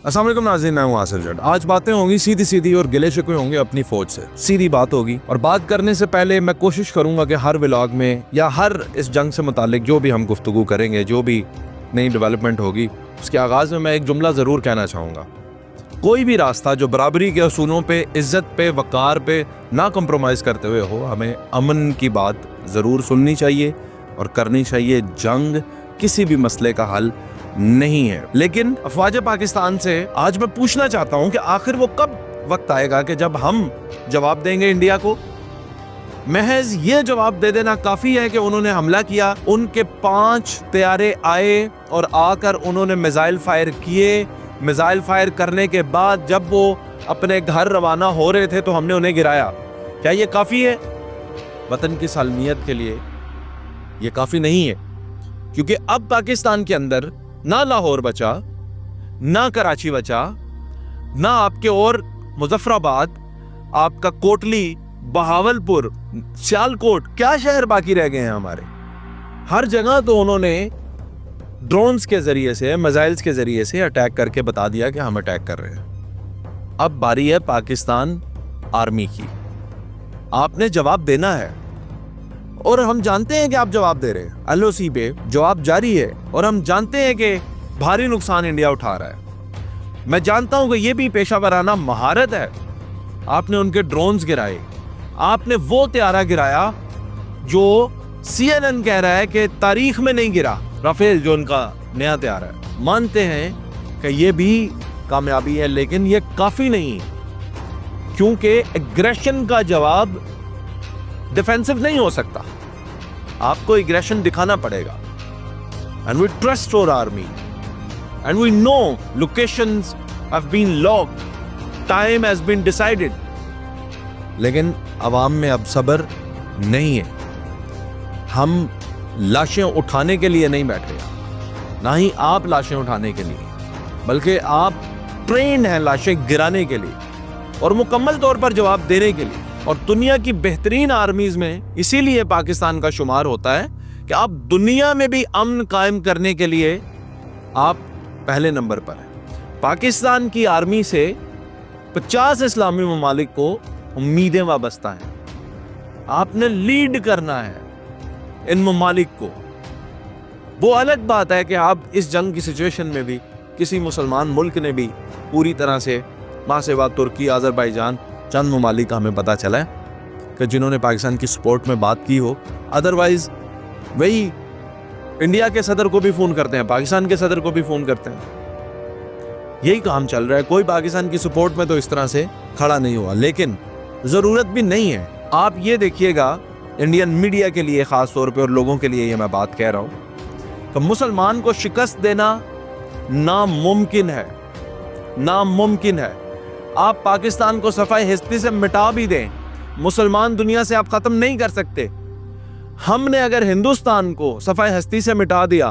अस्सलाम वालेकुम नाज़रीन, मैं हूं आसिफ जट। आज बातें होंगी सीधी सीधी और गिले शिकवे होंगे अपनी फौज से। सीधी बात होगी और बात करने से पहले मैं कोशिश करूंगा कि हर व्लॉग में या हर इस जंग से मुतालिक जो भी हम गुफ्तगू करेंगे, जो भी नई डेवलपमेंट होगी, उसके आगाज़ में मैं एक जुमला ज़रूर कहना चाहूँगा। कोई भी रास्ता जो बराबरी के असूलों पे, इज़्ज़त पे, वक़ार पे ना कम्प्रोमाइज़ करते हुए हो, हमें अमन की बात ज़रूर सुननी चाहिए और करनी चाहिए। जंग किसी भी मसले का हल नहीं है। लेकिन अफवाज पाकिस्तान से आज मैं पूछना चाहता हूं कि आखिर वो कब वक्त आएगा कि जब हम जवाब देंगे इंडिया को। महज ये जवाब दे देना काफी है कि उन्होंने हमला किया, उनके 5 तैयारे आए और आकर उन्होंने मिसाइल फायर किए। मिसाइल फायर करने के बाद जब वो अपने घर रवाना हो रहे थे तो हमने उन्हें गिराया। क्या ये काफी है? वतन की सालमियत के लिए ये काफी नहीं है, क्योंकि अब पाकिस्तान के अंदर ना लाहौर बचा, ना कराची बचा, ना आपके और मुजफ्फराबाद, आपका कोटली, बहावलपुर, सियालकोट, क्या शहर बाकी रह गए हैं हमारे। हर जगह तो उन्होंने ड्रोन्स के जरिए से, मिसाइल्स के जरिए से अटैक करके बता दिया कि हम अटैक कर रहे हैं। अब बारी है पाकिस्तान आर्मी की। आपने जवाब देना है और हम जानते हैं कि आप जवाब दे रहे हैं। एलओसी पे जवाब जारी है और हम जानते हैं कि भारी नुकसान इंडिया उठा रहा है। मैं जानता हूं कि ये भी पेशा वराना महारत है। आपने उनके ड्रोन्स गिराए, आपने वो त्यारा गिराया जो CNN कह रहा है कि तारीख में नहीं गिरा, राफेल जो उनका नया त्यारा है। मानते हैं कि ये भी कामयाबी है, लेकिन ये काफी नहीं, क्योंकि एग्रेशन का जवाब डिफेंसिव नहीं हो सकता। आपको एग्रेशन दिखाना पड़ेगा। And we trust our army and we know locations have been locked, time has been decided. लेकिन अवाम में अब सब्र नहीं है। हम लाशें उठाने के लिए नहीं बैठे, ना ही आप लाशें उठाने के लिए, बल्कि आप ट्रेन हैं लाशें गिराने के लिए और मुकम्मल तौर पर जवाब देने के लिए। और दुनिया की बेहतरीन आर्मीज में इसीलिए पाकिस्तान का शुमार होता है कि आप दुनिया में भी अमन कायम करने के लिए आप पहले नंबर पर हैं। पाकिस्तान की आर्मी से 50 इस्लामी ममालिक को उम्मीदें वाबस्ता हैं। आपने लीड करना है इन ममालिक को। वो अलग बात है कि आप इस जंग की सिचुएशन में भी किसी मुसलमान मुल्क ने भी पूरी तरह से, मां से बात तुर्की, अजरबैजान, चंद ममालिक हमें पता चला है कि जिन्होंने पाकिस्तान की सपोर्ट में बात की हो। अदरवाइज वही इंडिया के सदर को भी फोन करते हैं, पाकिस्तान के सदर को भी फोन करते हैं। यही काम चल रहा है। कोई पाकिस्तान की सपोर्ट में तो इस तरह से खड़ा नहीं हुआ, लेकिन जरूरत भी नहीं है। आप ये देखिएगा, इंडियन मीडिया के लिए खास तौर पे और लोगों के लिए ये मैं बात कह रहा हूं कि मुसलमान को शिकस्त देना नामुमकिन है, नामुमकिन है। आप पाकिस्तान को सफाई हिस्ती से मिटा भी दें, मुसलमान दुनिया से आप खत्म नहीं कर सकते। हमने अगर हिंदुस्तान को सफाई हस्ती से मिटा दिया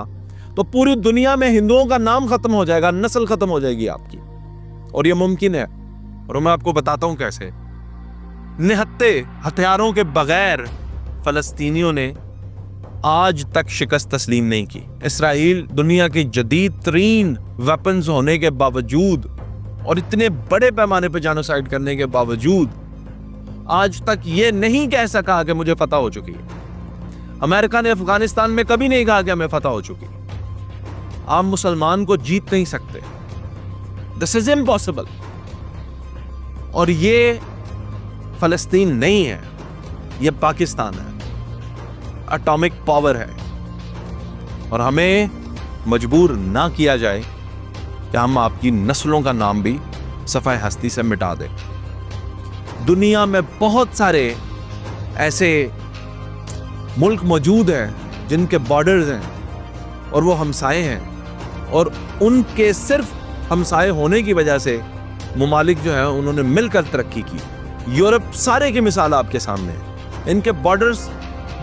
तो पूरी दुनिया में हिंदुओं का नाम खत्म हो जाएगा, नस्ल खत्म हो जाएगी आपकी। और ये मुमकिन है, और मैं आपको बताता हूं कैसे। निहत्ते हथियारों के बगैर फलस्तीनियों ने आज तक शिकस्त तस्लीम नहीं की। इसराइल दुनिया की जदीद तरीन वेपन्स होने के बावजूद और इतने बड़े पैमाने पर जेनोसाइड करने के बावजूद आज तक ये नहीं कह सका कि मुझे फतह हो चुकी है। अमेरिका ने अफगानिस्तान में कभी नहीं कहा कि हमें फतह हो चुकी है। आप मुसलमान को जीत नहीं सकते, दिस इज इम्पॉसिबल। और ये फलस्तीन नहीं है, ये पाकिस्तान है, एटॉमिक पावर है। और हमें मजबूर ना किया जाए कि हम आपकी नस्लों का नाम भी सफाई हस्ती से मिटा दें। दुनिया में बहुत सारे ऐसे मुल्क मौजूद हैं जिनके बॉर्डर्स हैं और वो हमसाए हैं, और उनके सिर्फ हमसाए होने की वजह से ममालिक जो है उन्होंने मिलकर तरक्की की। यूरोप सारे की मिसाल आपके सामने है। इनके बॉर्डर्स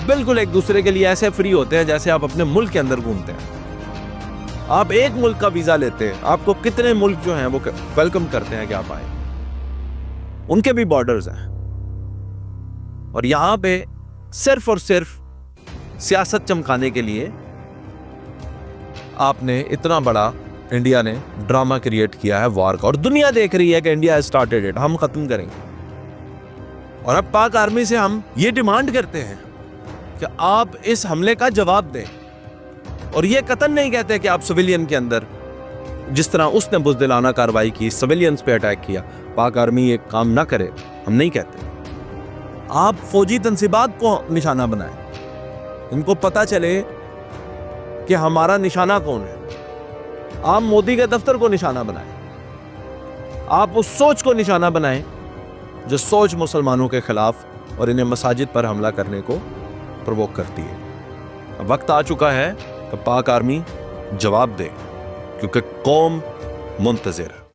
बिल्कुल एक दूसरे के लिए ऐसे फ्री होते हैं जैसे आप अपने मुल्क के अंदर घूमते हैं। आप एक मुल्क का वीजा लेते हैं, आपको कितने मुल्क जो हैं वो वेलकम करते हैं कि आप आए। उनके भी बॉर्डर्स हैं, और यहां पे सिर्फ और सिर्फ सियासत चमकाने के लिए आपने इतना बड़ा इंडिया ने ड्रामा क्रिएट किया है वार का, और दुनिया देख रही है कि इंडिया हैज स्टार्टेड इट, हम खत्म करेंगे। और अब पाक आर्मी से हम ये डिमांड करते हैं कि आप इस हमले का जवाब दें, और ये कतन नहीं कहते कि आप सिविलियन के अंदर जिस तरह उसने बुज़दिलाना कार्रवाई की, सिविलियंस पे अटैक किया, पाक आर्मी ये काम ना करे, हम नहीं कहते। आप फौजी तंसीबात को निशाना बनाएं, इनको पता चले कि हमारा निशाना कौन है। आप मोदी के दफ्तर को निशाना बनाएं, आप उस सोच को निशाना बनाएं जो सोच मुसलमानों के खिलाफ और इन्हें मसाजिद पर हमला करने को प्रवोक करती है। अब वक्त आ चुका है कि पाक आर्मी जवाब दे, क्योंकि कौम मुंतज़िर है।